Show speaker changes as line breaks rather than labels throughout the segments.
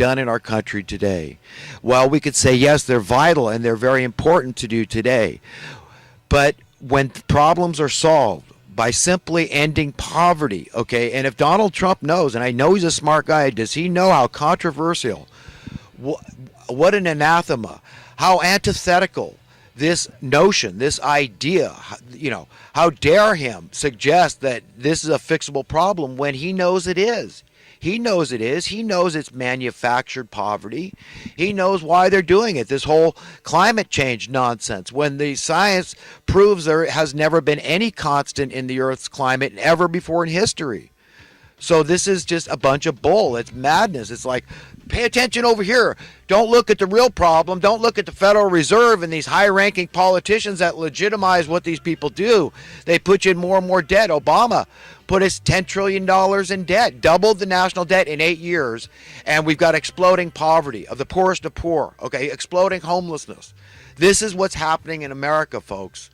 done in our country today. Well, we could say, yes, they're vital and they're very important to do today. But when problems are solved by simply ending poverty, okay, and if Donald Trump knows, and I know he's a smart guy, does he know how controversial, what an anathema, how antithetical this notion, this idea, how dare him suggest that this is a fixable problem when he knows it is. He knows it is. He knows it's manufactured poverty. He knows why they're doing it. This whole climate change nonsense, when the science proves there has never been any constant in the Earth's climate ever before in history. So this is just a bunch of bull. It's madness. It's like, pay attention over here. Don't look at the real problem. Don't look at the Federal Reserve and these high-ranking politicians that legitimize what these people do. They put you in more and more debt. Obama put us $10 trillion in debt, doubled the national debt in 8 years, and we've got exploding poverty of the poorest of poor, okay, exploding homelessness. This is what's happening in America, folks.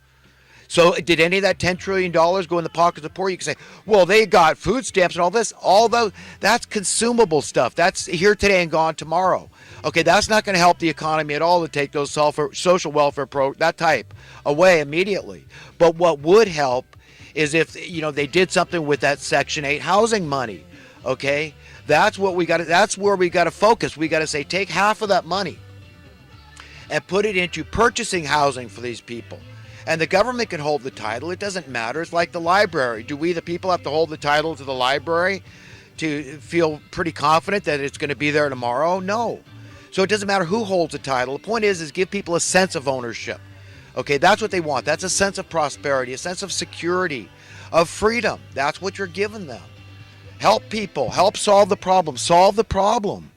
So did any of that $10 trillion go in the pockets of the poor? You can say, well, they got food stamps and all this. All those, that's consumable stuff. That's here today and gone tomorrow. Okay, that's not going to help the economy at all to take those social welfare that type away immediately. But what would help is if they did something with that Section 8 housing money. Okay, that's what we got. That's where we got to focus. We got to say, take half of that money and put it into purchasing housing for these people. And the government can hold the title. It doesn't matter. It's like the library. Do we, the people, have to hold the title to the library to feel pretty confident that it's going to be there tomorrow? No. So it doesn't matter who holds the title. The point is give people a sense of ownership. Okay, that's what they want. That's a sense of prosperity, a sense of security, of freedom. That's what you're giving them. Help people. Help solve the problem. Solve the problem.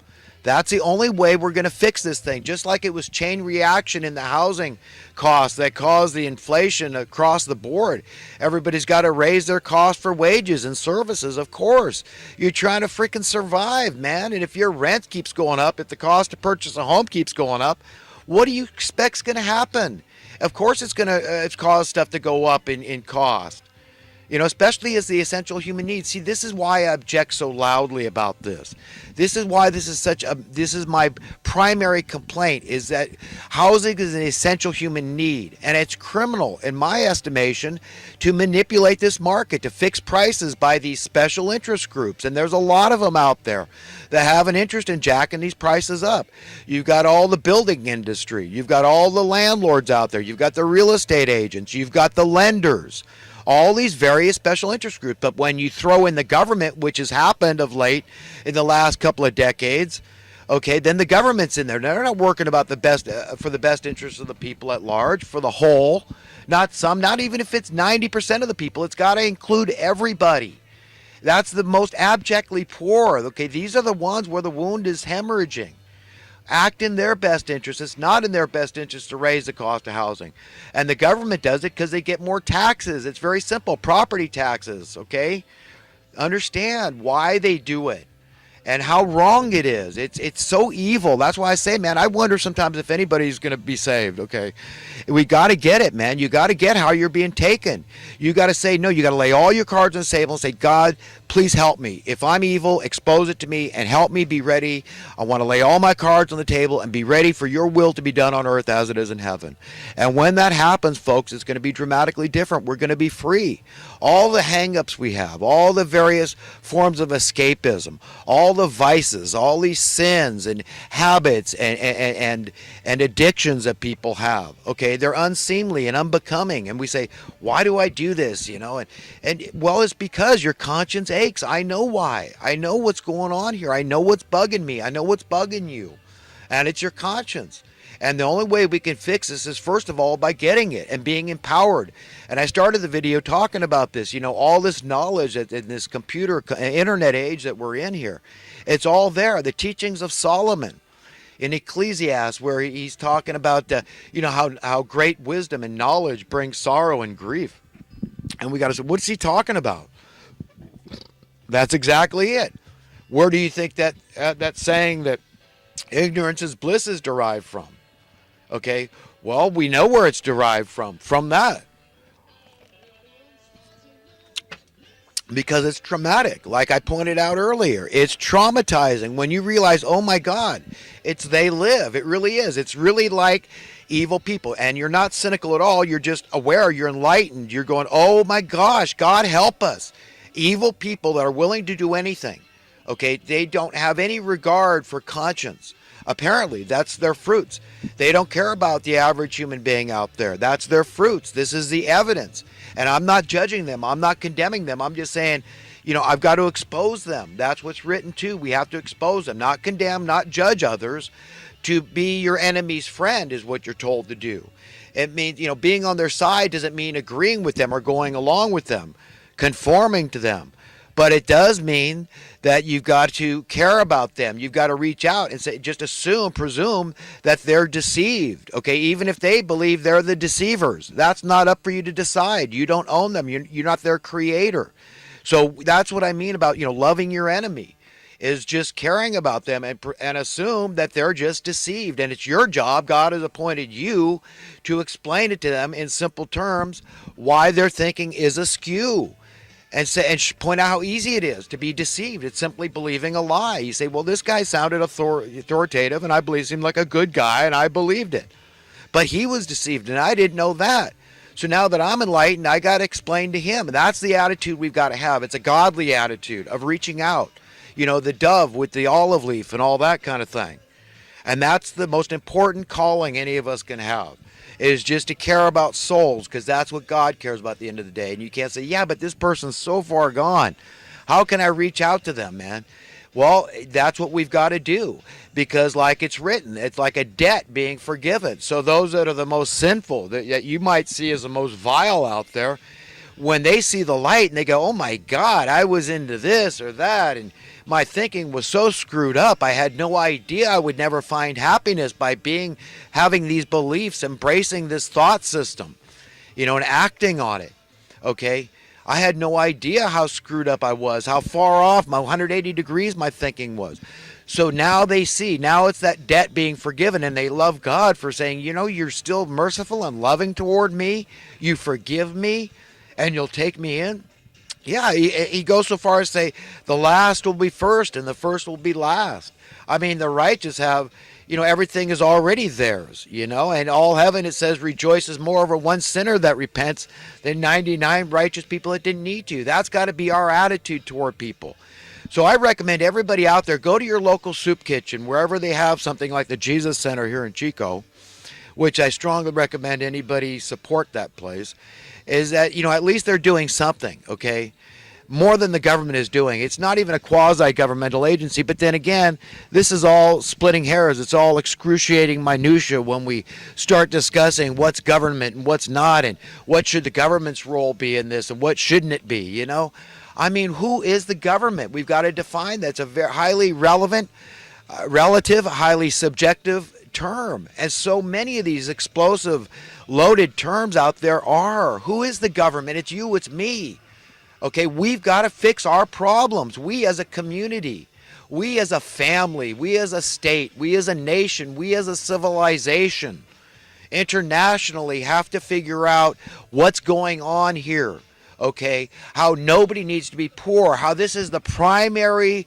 That's the only way we're going to fix this thing. Just like it was chain reaction in the housing costs that caused the inflation across the board. Everybody's got to raise their cost for wages and services, of course. You're trying to freaking survive, man. And if your rent keeps going up, if the cost to purchase a home keeps going up, what do you expect's going to happen? Of course it's going to cause stuff to go up in cost. Especially as the essential human needs. See, this is why I object so loudly about this. This is why this is my primary complaint, is that housing is an essential human need. And it's criminal, in my estimation, to manipulate this market, to fix prices by these special interest groups. And there's a lot of them out there that have an interest in jacking these prices up. You've got all the building industry. You've got all the landlords out there. You've got the real estate agents. You've got the lenders. All these various special interest groups. But when you throw in the government, which has happened of late in the last couple of decades, okay, then the government's in there. They're not working about the best for the best interests of the people at large, for the whole. Not some, not even if it's 90% of the people. It's got to include everybody. That's the most abjectly poor. Okay, these are the ones where the wound is hemorrhaging. Act in their best interest. It's not in their best interest to raise the cost of housing. And the government does it because they get more taxes. It's very simple. Property taxes, okay? Understand why they do it and how wrong it is. It's so evil. That's why I say, man, I wonder sometimes if anybody's going to be saved, okay? We got to get it, man. You got to get how you're being taken. You got to say, no, you got to lay all your cards on the table and say, God, please help me. If I'm evil, expose it to me and help me be ready. I want to lay all my cards on the table and be ready for your will to be done on earth as it is in heaven. And when that happens, folks, it's going to be dramatically different. We're going to be free. All the hang-ups we have, all the various forms of escapism, all the vices, all these sins and habits and addictions that people have, okay, they're unseemly and unbecoming. And we say, why do I do this? And well, it's because your conscience aches. I know why. I know what's going on here. I know what's bugging me. I know what's bugging you. And it's your conscience. And the only way we can fix this is, first of all, by getting it and being empowered. And I started the video talking about this, all this knowledge in this computer, internet age that we're in here. It's all there. The teachings of Solomon in Ecclesiastes, where he's talking about, how great wisdom and knowledge brings sorrow and grief. And we got to say, what's he talking about? That's exactly it. Where do you think that saying that ignorance is bliss is derived from? Okay, well, we know where it's derived from that. because it's traumatic. Like I pointed out earlier, it's traumatizing when you realize, oh my God, it's they live. It really is. It's really like evil people. And you're not cynical at all. You're just aware. You're enlightened. You're going, oh my gosh, God help us. Evil people that are willing to do anything. Okay, they don't have any regard for conscience. Apparently, that's their fruits. They don't care about the average human being out there. That's their fruits. This is the evidence. And I'm not judging them. I'm not condemning them. I'm just saying, I've got to expose them. That's what's written too. We have to expose them, not condemn, not judge others. To be your enemy's friend is what you're told to do. It means, being on their side doesn't mean agreeing with them or going along with them, conforming to them. But it does mean that you've got to care about them. You've got to reach out and say, just presume that they're deceived. Okay, even if they believe they're the deceivers, that's not up for you to decide. You don't own them. You're not their creator. So that's what I mean about, loving your enemy is just caring about them and assume that they're just deceived. And it's your job. God has appointed you to explain it to them in simple terms why their thinking is askew. And point out how easy it is to be deceived. It's simply believing a lie. You say, well, this guy sounded authoritative, and I believed him like a good guy, and I believed it. But he was deceived, and I didn't know that. So now that I'm enlightened, I got to explain to him. And that's the attitude we've got to have. It's a godly attitude of reaching out. The dove with the olive leaf and all that kind of thing. And that's the most important calling any of us can have. Is just to care about souls, because that's what God cares about at the end of the day. And you can't say, yeah, but this person's so far gone. How can I reach out to them, man? Well, that's what we've got to do, because like it's written, it's like a debt being forgiven. So those that are the most sinful, that you might see as the most vile out there, when they see the light and they go, oh my God, I was into this or that, and my thinking was so screwed up. I had no idea I would never find happiness by having these beliefs, embracing this thought system, and acting on it. Okay? I had no idea how screwed up I was, how far off, my 180 degrees my thinking was. So now they see, now it's that debt being forgiven, and they love God for saying, you're still merciful and loving toward me. You forgive me, and you'll take me in. Yeah, he goes so far as to say the last will be first and the first will be last. I mean, the righteous have, everything is already theirs, and all heaven, it says, rejoices more over one sinner that repents than 99 righteous people that didn't need to. That's got to be our attitude toward people. So I recommend everybody out there, go to your local soup kitchen, wherever they have something like the Jesus Center here in Chico, which I strongly recommend anybody support that place. Is that, at least they're doing something, okay? More than the government is doing. It's not even a quasi-governmental agency, but then again, this is all splitting hairs. It's all excruciating minutia when we start discussing what's government and what's not, and what should the government's role be in this and what shouldn't it be, I mean, who is the government? We've got to define that. It's a very highly relevant, relative, highly subjective term, as so many of these explosive loaded terms out there are. Who is the government? It's you, it's me. Okay, we've got to fix our problems. We as a community, we as a family, we as a state, we as a nation, we as a civilization, internationally have to figure out what's going on here. Okay, how nobody needs to be poor, how this is the primary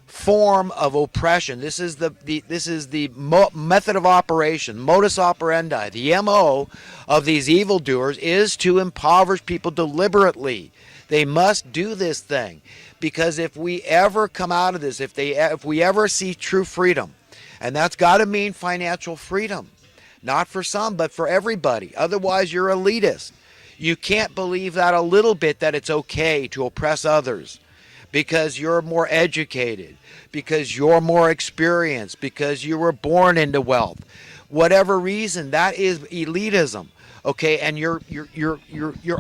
form of oppression. This is the method of operation, modus operandi. The MO of these evildoers is to impoverish people deliberately. They must do this thing, because if we ever come out of this, if we ever see true freedom, and that's got to mean financial freedom, not for some, but for everybody. Otherwise, you're elitist. You can't believe that a little bit, that it's okay to oppress others because you're more educated, because you're more experienced, because you were born into wealth. Whatever reason, that is elitism. Okay, and you're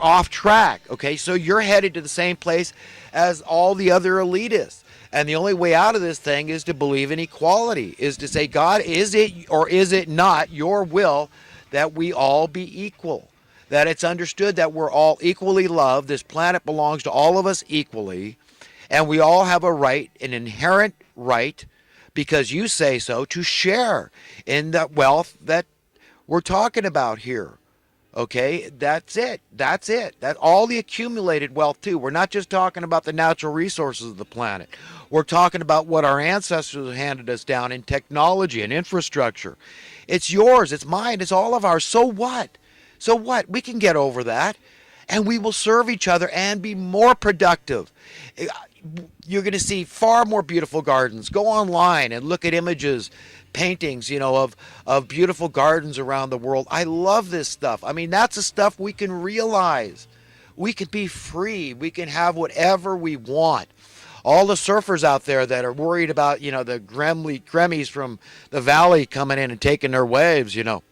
off track. Okay, so you're headed to the same place as all the other elitists. And the only way out of this thing is to believe in equality, is to say, God, is it or is it not your will that we all be equal? That it's understood that we're all equally loved. This planet belongs to all of us equally. And we all have a right, an inherent right, because you say so, to share in the wealth that we're talking about here. Okay, that's it. That's it. That all the accumulated wealth too. We're not just talking about the natural resources of the planet. We're talking about what our ancestors handed us down in technology and infrastructure. It's yours, it's mine, it's all of ours. So what? So what? We can get over that and we will serve each other and be more productive. You're going to see far more beautiful gardens. Go online and look at images, paintings, of beautiful gardens around the world. I love this stuff. I mean, that's the stuff we can realize. We can be free. We can have whatever we want. All the surfers out there that are worried about, the gremmies from the valley coming in and taking their waves, not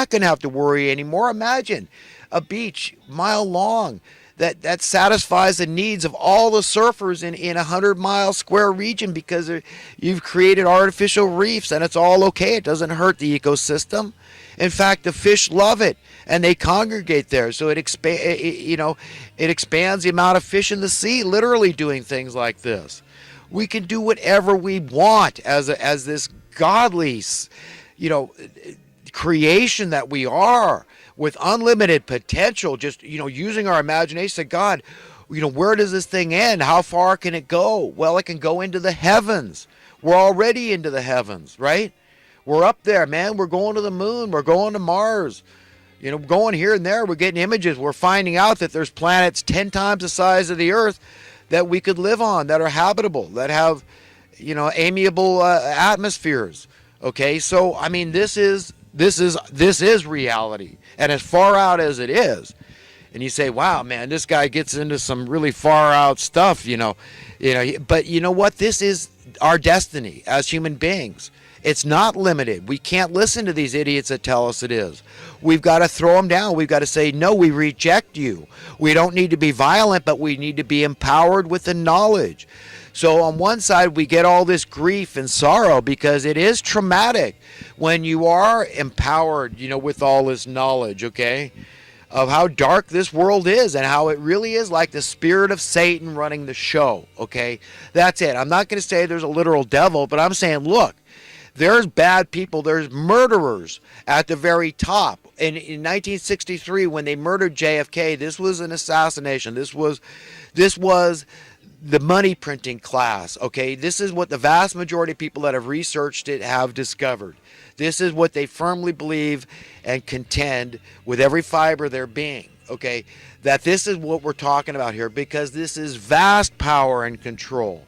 going to have to worry anymore. Imagine a beach mile long that satisfies the needs of all the surfers in a 100-mile square region because you've created artificial reefs and it's all okay. It doesn't hurt the ecosystem. In fact, the fish love it and they congregate there. So it expands the amount of fish in the sea, literally doing things like this. We can do whatever we want as this godly, creation that we are, with unlimited potential, just using our imagination. Say, God, where does this thing end? How far can it go? Well, it can go into the heavens. We're already into the heavens, right? We're up there, man. We're going to the moon. We're going to Mars. Going here and there. We're getting images. We're finding out that there's planets 10 times the size of the Earth that we could live on, that are habitable, that have amiable atmospheres. Okay, so I mean, this is reality. And as far out as it is, and you say, wow, man, this guy gets into some really far out stuff, but you know what? This is our destiny as human beings. It's not limited. We can't listen to these idiots that tell us it is. We've got to throw them down. We've got to say, no, we reject you. We don't need to be violent, but we need to be empowered with the knowledge. So on one side, we get all this grief and sorrow because it is traumatic when you are empowered, with all this knowledge, okay, of how dark this world is and how it really is like the spirit of Satan running the show, okay? That's it. I'm not going to say there's a literal devil, but I'm saying, look, there's bad people. There's murderers at the very top. In 1963, when they murdered JFK, this was an assassination. This was the money printing class, okay? This is what the vast majority of people that have researched it have discovered. This is what they firmly believe and contend with every fiber of their being, okay? That this is what we're talking about here, because this is vast power and control.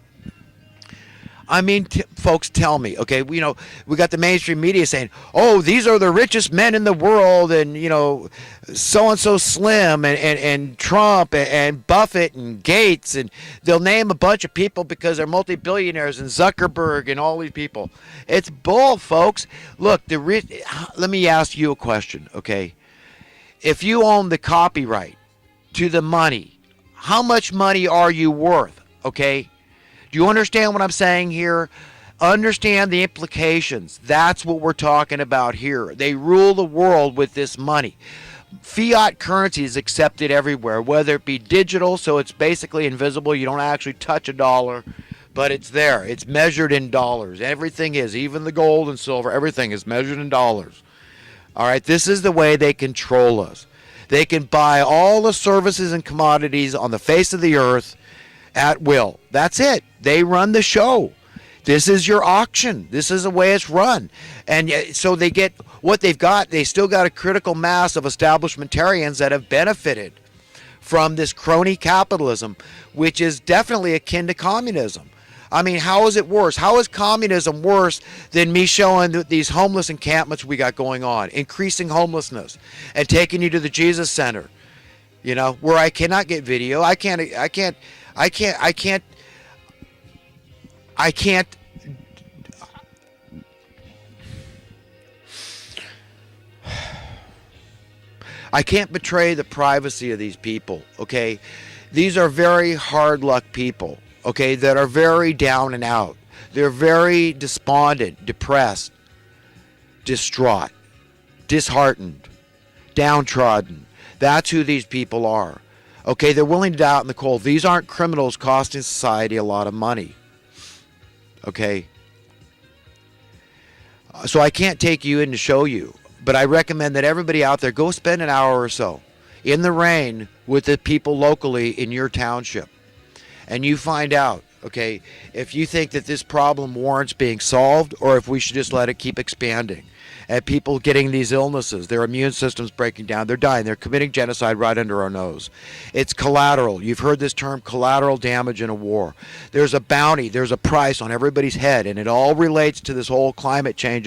I mean, folks, tell me, okay, we got the mainstream media saying, oh, these are the richest men in the world, and, so-and-so Slim, and Trump, and Buffett, and Gates, and they'll name a bunch of people because they're multi-billionaires, and Zuckerberg, and all these people. It's bull, folks. Look, let me ask you a question, okay? If you own the copyright to the money, how much money are you worth, okay? Do you understand what I'm saying here? Understand the implications. That's what we're talking about here. They rule the world with this money. Fiat currency is accepted everywhere, whether it be digital, so it's basically invisible. You don't actually touch a dollar, but it's there. It's measured in dollars. Everything is, even the gold and silver, everything is measured in dollars. All right, this is the way they control us. They can buy all the services and commodities on the face of the earth at will. That's it. They run the show. This is your auction. This is the way it's run. And so they get what they've got. They still got a critical mass of establishmentarians that have benefited from this crony capitalism, which is definitely akin to communism. I mean, how is it worse? How is communism worse than me showing these homeless encampments we got going on, increasing homelessness, and taking you to the Jesus Center, where I cannot get video. I can't betray the privacy of these people, okay? These are very hard luck people, okay, that are very down and out. They're very despondent, depressed, distraught, disheartened, downtrodden. That's who these people are. Okay, they're willing to die out in the cold. These aren't criminals costing society a lot of money. Okay? So I can't take you in to show you. But I recommend that everybody out there go spend an hour or so in the rain with the people locally in your township, and you find out, okay, if you think that this problem warrants being solved or if we should just let it keep expanding. And people getting these illnesses, their immune system's breaking down, they're dying, they're committing genocide right under our nose. It's collateral. You've heard this term, collateral damage in a war. There's a bounty, there's a price on everybody's head, and it all relates to this whole climate change